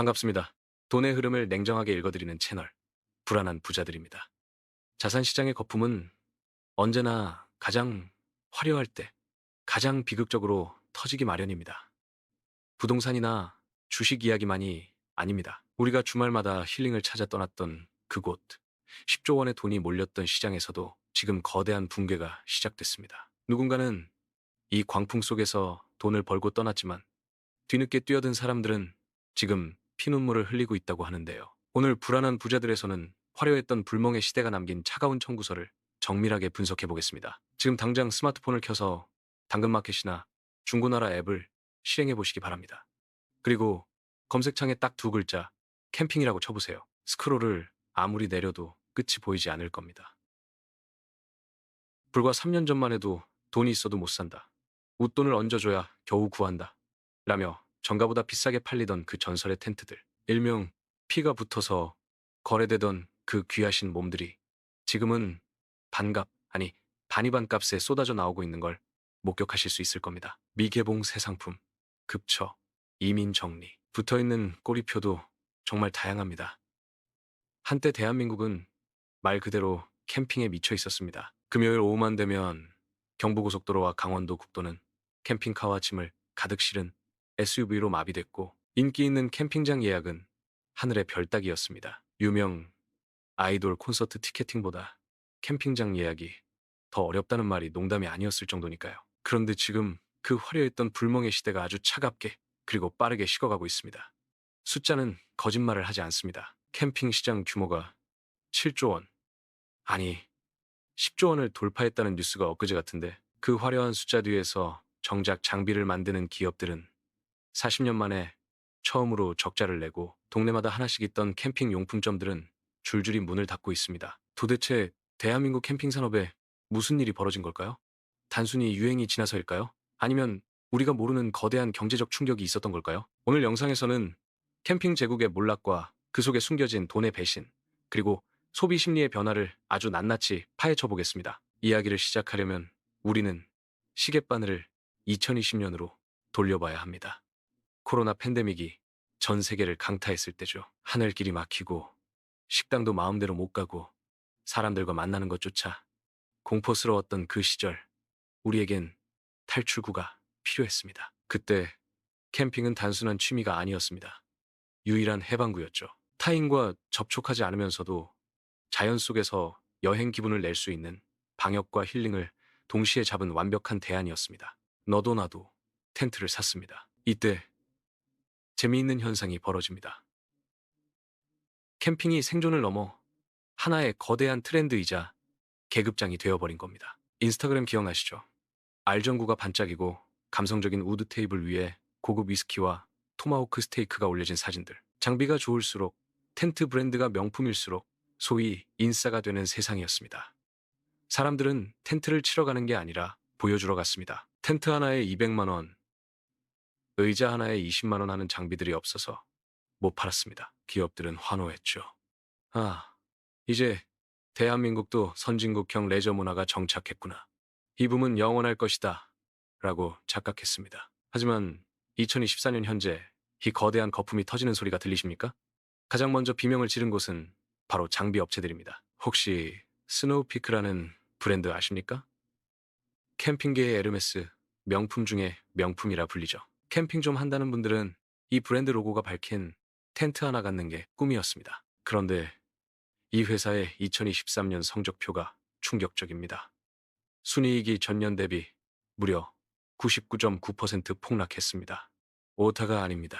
반갑습니다. 돈의 흐름을 냉정하게 읽어드리는 채널, 불안한 부자들입니다. 자산 시장의 거품은 언제나 가장 화려할 때, 가장 비극적으로 터지기 마련입니다. 부동산이나 주식 이야기만이 아닙니다. 우리가 주말마다 힐링을 찾아 떠났던 그곳, 10조 원의 돈이 몰렸던 시장에서도 지금 거대한 붕괴가 시작됐습니다. 누군가는 이 광풍 속에서 돈을 벌고 떠났지만 뒤늦게 뛰어든 사람들은 지금 피눈물을 흘리고 있다고 하는데요. 오늘 불안한 부자들에서는 화려했던 불멍의 시대가 남긴 차가운 청구서를 정밀하게 분석해 보겠습니다. 지금 당장 스마트폰을 켜서 당근마켓이나 중고나라 앱을 실행해 보시기 바랍니다. 그리고 검색창에 딱 두 글자 캠핑이라고 쳐보세요. 스크롤을 아무리 내려도 끝이 보이지 않을 겁니다. 불과 3년 전만 해도 돈이 있어도 못 산다. 웃돈을 얹어줘야 겨우 구한다. 라며 정가보다 비싸게 팔리던 그 전설의 텐트들. 일명 피가 붙어서 거래되던 그 귀하신 몸들이 지금은 반값, 아니 반이반 값에 쏟아져 나오고 있는 걸 목격하실 수 있을 겁니다. 미개봉 새 상품, 급처, 이민 정리, 붙어있는 꼬리표도 정말 다양합니다. 한때 대한민국은 말 그대로 캠핑에 미쳐 있었습니다. 금요일 오후만 되면 경부고속도로와 강원도 국도는 캠핑카와 짐을 가득 실은 SUV로 마비됐고 인기 있는 캠핑장 예약은 하늘의 별 따기였습니다. 유명 아이돌 콘서트 티켓팅보다 캠핑장 예약이 더 어렵다는 말이 농담이 아니었을 정도니까요. 그런데 지금 그 화려했던 불멍의 시대가 아주 차갑게 그리고 빠르게 식어가고 있습니다. 숫자는 거짓말을 하지 않습니다. 캠핑 시장 규모가 7조 원, 아니 10조 원을 돌파했다는 뉴스가 엊그제 같은데 그 화려한 숫자 뒤에서 정작 장비를 만드는 기업들은 40년 만에 처음으로 적자를 내고 동네마다 하나씩 있던 캠핑 용품점들은 줄줄이 문을 닫고 있습니다. 도대체 대한민국 캠핑 산업에 무슨 일이 벌어진 걸까요? 단순히 유행이 지나서일까요? 아니면 우리가 모르는 거대한 경제적 충격이 있었던 걸까요? 오늘 영상에서는 캠핑 제국의 몰락과 그 속에 숨겨진 돈의 배신, 그리고 소비 심리의 변화를 아주 낱낱이 파헤쳐 보겠습니다. 이야기를 시작하려면 우리는 시계바늘을 2020년으로 돌려봐야 합니다. 코로나 팬데믹이 전 세계를 강타했을 때죠. 하늘길이 막히고 식당도 마음대로 못 가고 사람들과 만나는 것조차 공포스러웠던 그 시절, 우리에겐 탈출구가 필요했습니다. 그때 캠핑은 단순한 취미가 아니었습니다. 유일한 해방구였죠. 타인과 접촉하지 않으면서도 자연 속에서 여행 기분을 낼 수 있는 방역과 힐링을 동시에 잡은 완벽한 대안이었습니다. 너도 나도 텐트를 샀습니다. 이때 재미있는 현상이 벌어집니다. 캠핑이 생존을 넘어 하나의 거대한 트렌드이자 계급장이 되어버린 겁니다. 인스타그램 기억나시죠? 알전구가 반짝이고 감성적인 우드 테이블 위에 고급 위스키와 토마호크 스테이크가 올려진 사진들. 장비가 좋을수록 텐트 브랜드가 명품일수록 소위 인싸가 되는 세상이었습니다. 사람들은 텐트를 치러 가는 게 아니라 보여주러 갔습니다. 텐트 하나에 200만 원, 의자 하나에 20만 원 하는 장비들이 없어서 못 팔았습니다. 기업들은 환호했죠. 아, 이제 대한민국도 선진국형 레저 문화가 정착했구나. 이 붐은 영원할 것이다. 라고 착각했습니다. 하지만 2024년 현재 이 거대한 거품이 터지는 소리가 들리십니까? 가장 먼저 비명을 지른 곳은 바로 장비 업체들입니다. 혹시 스노우피크라는 브랜드 아십니까? 캠핑계의 에르메스, 명품 중에 명품이라 불리죠. 캠핑 좀 한다는 분들은 이 브랜드 로고가 밝힌 텐트 하나 갖는 게 꿈이었습니다. 그런데 이 회사의 2023년 성적표가 충격적입니다. 순이익이 전년 대비 무려 99.9% 폭락했습니다. 오타가 아닙니다.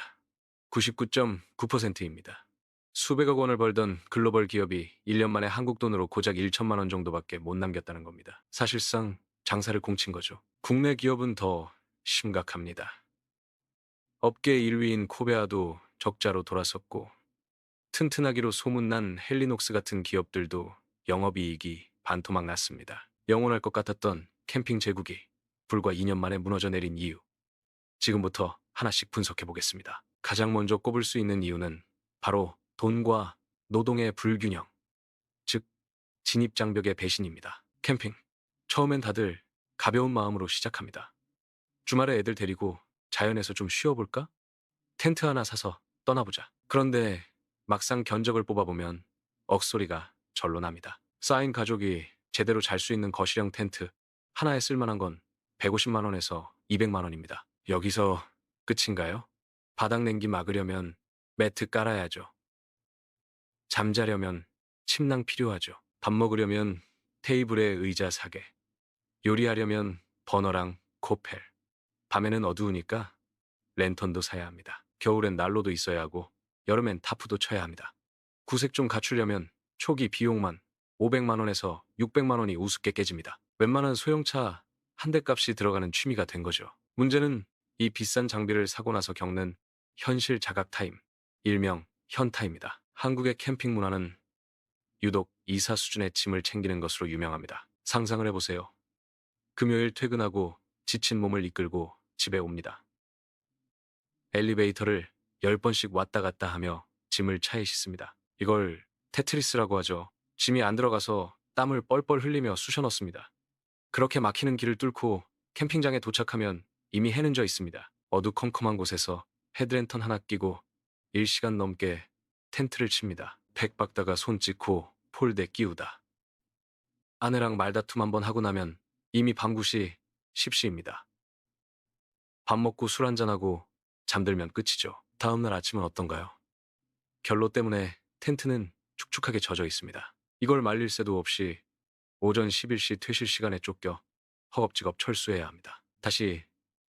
99.9%입니다. 수백억 원을 벌던 글로벌 기업이 1년 만에 한국 돈으로 고작 1천만 원 정도밖에 못 남겼다는 겁니다. 사실상 장사를 공친 거죠. 국내 기업은 더 심각합니다. 업계 1위인 코베아도 적자로 돌아섰고 튼튼하기로 소문난 헬리녹스 같은 기업들도 영업이익이 반토막 났습니다. 영원할 것 같았던 캠핑 제국이 불과 2년 만에 무너져 내린 이유. 지금부터 하나씩 분석해 보겠습니다. 가장 먼저 꼽을 수 있는 이유는 바로 돈과 노동의 불균형, 즉 진입장벽의 배신입니다. 캠핑. 처음엔 다들 가벼운 마음으로 시작합니다. 주말에 애들 데리고 자연에서 좀 쉬어볼까? 텐트 하나 사서 떠나보자. 그런데 막상 견적을 뽑아보면 억소리가 절로 납니다. 쌓인 가족이 제대로 잘 수 있는 거실형 텐트 하나에 쓸만한 건 150만 원에서 200만 원입니다. 여기서 끝인가요? 바닥 냉기 막으려면 매트 깔아야죠. 잠자려면 침낭 필요하죠. 밥 먹으려면 테이블에 의자 사게. 요리하려면 버너랑 코펠. 밤에는 어두우니까 랜턴도 사야 합니다. 겨울엔 난로도 있어야 하고 여름엔 타프도 쳐야 합니다. 구색 좀 갖추려면 초기 비용만 500만 원에서 600만 원이 우습게 깨집니다. 웬만한 소형차 한 대 값이 들어가는 취미가 된 거죠. 문제는 이 비싼 장비를 사고 나서 겪는 현실 자각 타임, 일명 현타입니다. 한국의 캠핑 문화는 유독 이사 수준의 짐을 챙기는 것으로 유명합니다. 상상을 해보세요. 금요일 퇴근하고 지친 몸을 이끌고 집에 옵니다. 엘리베이터를 10번씩 왔다 갔다 하며 짐을 차에 싣습니다. 이걸 테트리스라고 하죠. 짐이 안 들어가서 땀을 뻘뻘 흘리며 쑤셔 넣습니다. 그렇게 막히는 길을 뚫고 캠핑장에 도착하면 이미 해는 져 있습니다. 어두컴컴한 곳에서 헤드랜턴 하나 끼고 1시간 넘게 텐트를 칩니다. 백 박다가 손 찢고 폴대 끼우다. 아내랑 말다툼 한번 하고 나면 이미 밤9시 10시입니다. 밥 먹고 술 한잔하고 잠들면 끝이죠. 다음날 아침은 어떤가요? 결로 때문에 텐트는 축축하게 젖어 있습니다. 이걸 말릴 새도 없이 오전 11시 퇴실 시간에 쫓겨 허겁지겁 철수해야 합니다. 다시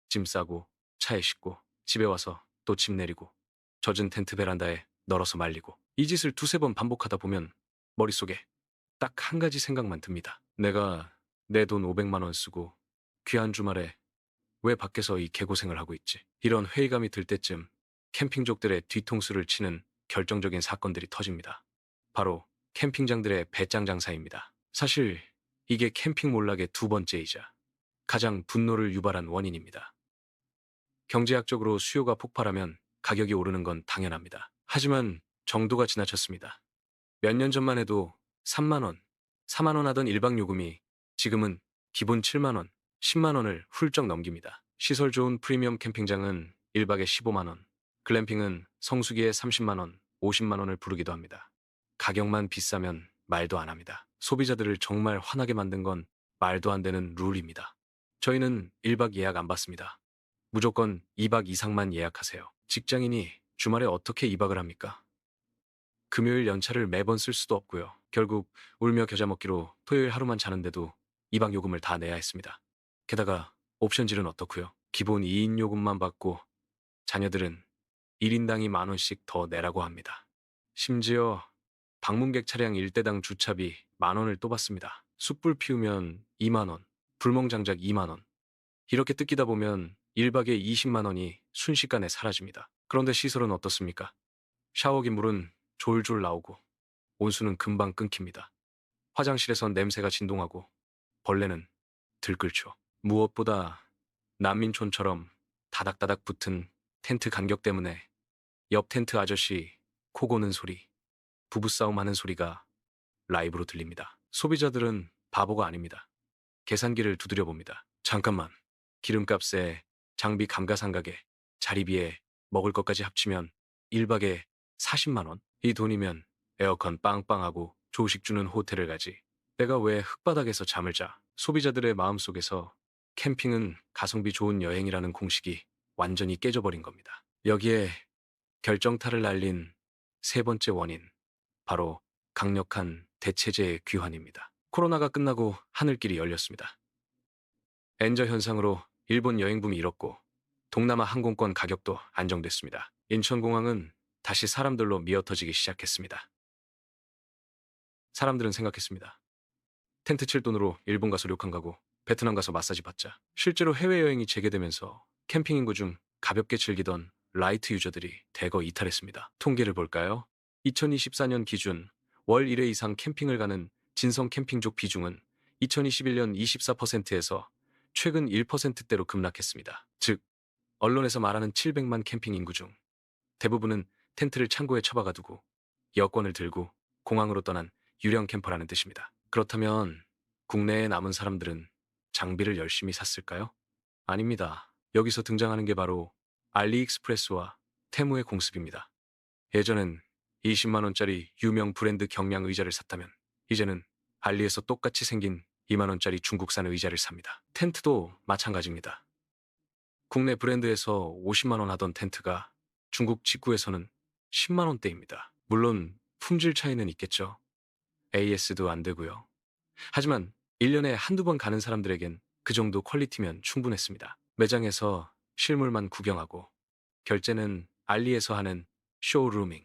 짐 싸고 차에 싣고 집에 와서 또 짐 내리고 젖은 텐트 베란다에 널어서 말리고 이 짓을 두세 번 반복하다 보면 머릿속에 딱 한 가지 생각만 듭니다. 내가 내 돈 500만 원 쓰고 귀한 주말에 왜 밖에서 이 개고생을 하고 있지? 이런 회의감이 들 때쯤 캠핑족들의 뒤통수를 치는 결정적인 사건들이 터집니다. 바로 캠핑장들의 배짱 장사입니다. 사실 이게 캠핑 몰락의 두 번째이자 가장 분노를 유발한 원인입니다. 경제학적으로 수요가 폭발하면 가격이 오르는 건 당연합니다. 하지만 정도가 지나쳤습니다. 몇 년 전만 해도 3만 원, 4만 원 하던 일박 요금이 지금은 기본 7만 원, 10만 원을 훌쩍 넘깁니다. 시설 좋은 프리미엄 캠핑장은 1박에 15만 원, 글램핑은 성수기에 30만 원, 50만 원을 부르기도 합니다. 가격만 비싸면 말도 안 합니다. 소비자들을 정말 화나게 만든 건 말도 안 되는 룰입니다. 저희는 1박 예약 안 받습니다. 무조건 2박 이상만 예약하세요. 직장인이 주말에 어떻게 2박을 합니까? 금요일 연차를 매번 쓸 수도 없고요. 결국 울며 겨자 먹기로 토요일 하루만 자는데도 2박 요금을 다 내야 했습니다. 게다가 옵션질은 어떻고요? 기본 2인 요금만 받고 자녀들은 1인당이 만 원씩 더 내라고 합니다. 심지어 방문객 차량 1대당 주차비 만 원을 또 받습니다. 숯불 피우면 2만 원, 불멍장작 2만 원. 이렇게 뜯기다 보면 1박에 20만 원이 순식간에 사라집니다. 그런데 시설은 어떻습니까? 샤워기 물은 졸졸 나오고 온수는 금방 끊깁니다. 화장실에선 냄새가 진동하고 벌레는 들끓죠. 무엇보다 난민촌처럼 다닥다닥 붙은 텐트 간격 때문에 옆 텐트 아저씨 코 고는 소리, 부부싸움 하는 소리가 라이브로 들립니다. 소비자들은 바보가 아닙니다. 계산기를 두드려 봅니다. 잠깐만, 기름값에 장비 감가상각에 자리비에 먹을 것까지 합치면 1박에 40만 원? 이 돈이면 에어컨 빵빵하고 조식 주는 호텔을 가지. 내가 왜 흙바닥에서 잠을 자? 소비자들의 마음속에서 캠핑은 가성비 좋은 여행이라는 공식이 완전히 깨져버린 겁니다. 여기에 결정타를 날린 세 번째 원인, 바로 강력한 대체재의 귀환입니다. 코로나가 끝나고 하늘길이 열렸습니다. 엔저 현상으로 일본 여행붐이 일었고 동남아 항공권 가격도 안정됐습니다. 인천공항은 다시 사람들로 미어터지기 시작했습니다. 사람들은 생각했습니다. 텐트 칠 돈으로 일본 가서 료칸 가고 베트남 가서 마사지 받자. 실제로 해외여행이 재개되면서 캠핑 인구 중 가볍게 즐기던 라이트 유저들이 대거 이탈했습니다. 통계를 볼까요? 2024년 기준 월 1회 이상 캠핑을 가는 진성 캠핑족 비중은 2021년 24%에서 최근 1%대로 급락했습니다. 즉, 언론에서 말하는 700만 캠핑 인구 중 대부분은 텐트를 창고에 처박아 두고 여권을 들고 공항으로 떠난 유령 캠퍼라는 뜻입니다. 그렇다면 국내에 남은 사람들은 장비를 열심히 샀을까요? 아닙니다. 여기서 등장하는 게 바로 알리익스프레스와 테무의 공습입니다. 예전엔 20만 원짜리 유명 브랜드 경량 의자를 샀다면 이제는 알리에서 똑같이 생긴 2만 원짜리 중국산 의자를 삽니다. 텐트도 마찬가지입니다. 국내 브랜드에서 50만 원 하던 텐트가 중국 직구에서는 10만 원대입니다. 물론 품질 차이는 있겠죠. AS도 안 되고요. 하지만 1년에 한두 번 가는 사람들에겐 그 정도 퀄리티면 충분했습니다. 매장에서 실물만 구경하고 결제는 알리에서 하는 쇼루밍,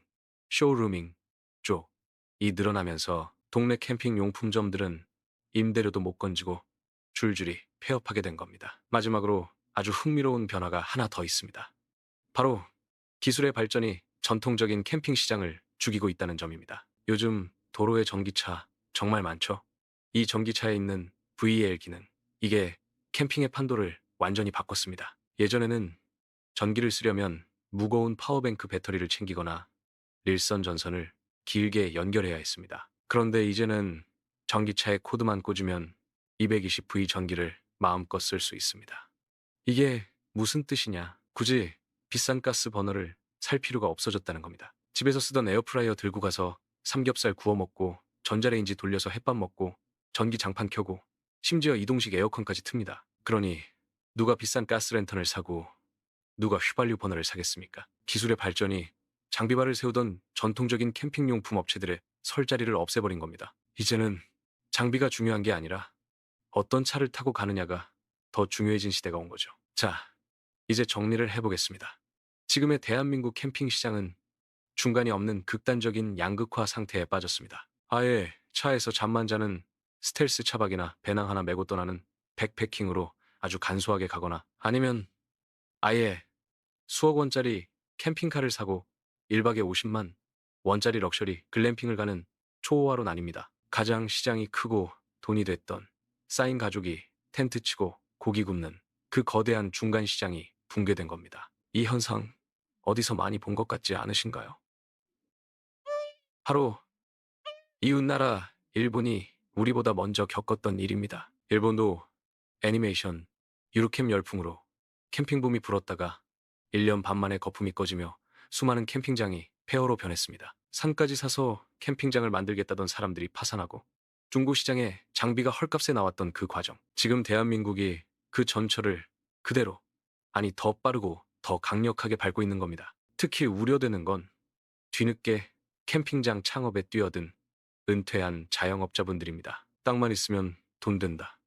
쇼루밍 쪽이 늘어나면서 동네 캠핑 용품점들은 임대료도 못 건지고 줄줄이 폐업하게 된 겁니다. 마지막으로 아주 흥미로운 변화가 하나 더 있습니다. 바로 기술의 발전이 전통적인 캠핑 시장을 죽이고 있다는 점입니다. 요즘 도로에 전기차 정말 많죠? 이 전기차에 있는 VL 기능, 이게 캠핑의 판도를 완전히 바꿨습니다. 예전에는 전기를 쓰려면 무거운 파워뱅크 배터리를 챙기거나 일선 전선을 길게 연결해야 했습니다. 그런데 이제는 전기차에 코드만 꽂으면 220V 전기를 마음껏 쓸 수 있습니다. 이게 무슨 뜻이냐? 굳이 비싼 가스 버너를 살 필요가 없어졌다는 겁니다. 집에서 쓰던 에어프라이어 들고 가서 삼겹살 구워 먹고 전자레인지 돌려서 햇밥 먹고 전기 장판 켜고 심지어 이동식 에어컨까지 틉니다. 그러니 누가 비싼 가스 랜턴을 사고 누가 휘발유 버너를 사겠습니까? 기술의 발전이 장비발을 세우던 전통적인 캠핑용품 업체들의 설 자리를 없애버린 겁니다. 이제는 장비가 중요한 게 아니라 어떤 차를 타고 가느냐가 더 중요해진 시대가 온 거죠. 자, 이제 정리를 해보겠습니다. 지금의 대한민국 캠핑 시장은 중간이 없는 극단적인 양극화 상태에 빠졌습니다. 아예 차에서 잠만 자는 스텔스 차박이나 배낭 하나 메고 떠나는 백패킹으로 아주 간소하게 가거나 아니면 아예 수억 원짜리 캠핑카를 사고 1박에 50만 원짜리 럭셔리 글램핑을 가는 초호화로 나뉩니다. 가장 시장이 크고 돈이 됐던 쌓인 가족이 텐트 치고 고기 굽는 그 거대한 중간 시장이 붕괴된 겁니다. 이 현상 어디서 많이 본 것 같지 않으신가요? 바로 이웃나라 일본이 우리보다 먼저 겪었던 일입니다. 일본도 애니메이션 유로캠 열풍으로 캠핑 붐이 불었다가 1년 반 만에 거품이 꺼지며 수많은 캠핑장이 폐허로 변했습니다. 산까지 사서 캠핑장을 만들겠다던 사람들이 파산하고 중고시장에 장비가 헐값에 나왔던 그 과정. 지금 대한민국이 그 전철을 그대로, 아니 더 빠르고 더 강력하게 밟고 있는 겁니다. 특히 우려되는 건 뒤늦게 캠핑장 창업에 뛰어든 은퇴한 자영업자분들입니다. 땅만 있으면 돈 된다.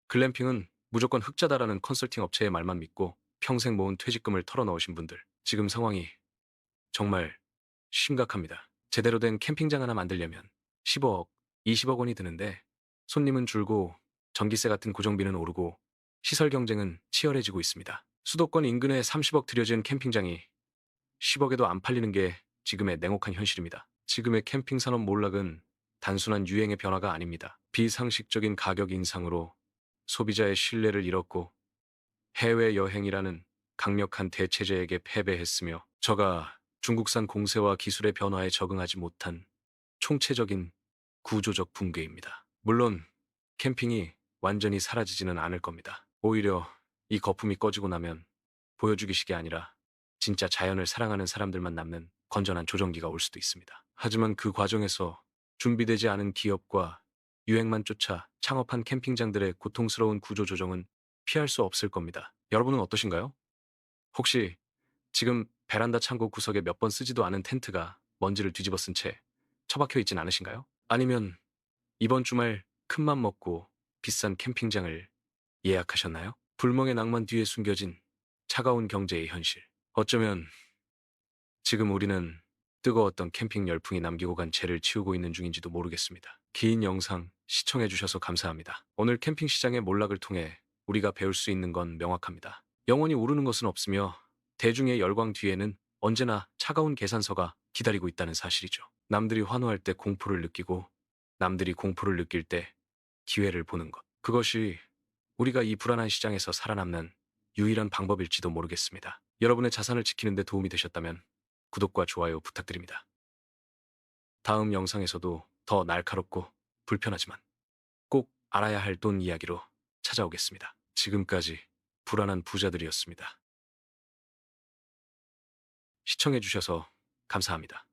글램핑은 무조건 흑자다라는 컨설팅 업체의 말만 믿고 평생 모은 퇴직금을 털어넣으신 분들. 지금 상황이 정말 심각합니다. 제대로 된 캠핑장 하나 만들려면 15억, 20억 원이 드는데 손님은 줄고 전기세 같은 고정비는 오르고 시설 경쟁은 치열해지고 있습니다. 수도권 인근에 30억 들여진 캠핑장이 10억에도 안 팔리는 게 지금의 냉혹한 현실입니다. 지금의 캠핑 산업 몰락은 단순한 유행의 변화가 아닙니다. 비상식적인 가격 인상으로 소비자의 신뢰를 잃었고 해외여행이라는 강력한 대체제에게 패배했으며 저가 중국산 공세와 기술의 변화에 적응하지 못한 총체적인 구조적 붕괴입니다. 물론 캠핑이 완전히 사라지지는 않을 겁니다. 오히려 이 거품이 꺼지고 나면 보여주기식이 아니라 진짜 자연을 사랑하는 사람들만 남는 건전한 조정기가 올 수도 있습니다. 하지만 그 과정에서 준비되지 않은 기업과 유행만 쫓아 창업한 캠핑장들의 고통스러운 구조조정은 피할 수 없을 겁니다. 여러분은 어떠신가요? 혹시 지금 베란다 창고 구석에 몇 번 쓰지도 않은 텐트가 먼지를 뒤집어 쓴 채 처박혀 있진 않으신가요? 아니면 이번 주말 큰맘 먹고 비싼 캠핑장을 예약하셨나요? 불멍의 낭만 뒤에 숨겨진 차가운 경제의 현실. 어쩌면 지금 우리는 뜨거웠던 캠핑 열풍이 남기고 간 죄를 치우고 있는 중인지도 모르겠습니다. 긴 영상 시청해주셔서 감사합니다. 오늘 캠핑 시장의 몰락을 통해 우리가 배울 수 있는 건 명확합니다. 영원히 오르는 것은 없으며 대중의 열광 뒤에는 언제나 차가운 계산서가 기다리고 있다는 사실이죠. 남들이 환호할 때 공포를 느끼고 남들이 공포를 느낄 때 기회를 보는 것. 그것이 우리가 이 불안한 시장에서 살아남는 유일한 방법일지도 모르겠습니다. 여러분의 자산을 지키는 데 도움이 되셨다면 구독과 좋아요 부탁드립니다. 다음 영상에서도 더 날카롭고 불편하지만 꼭 알아야 할 돈 이야기로 찾아오겠습니다. 지금까지 불안한 부자들이었습니다. 시청해주셔서 감사합니다.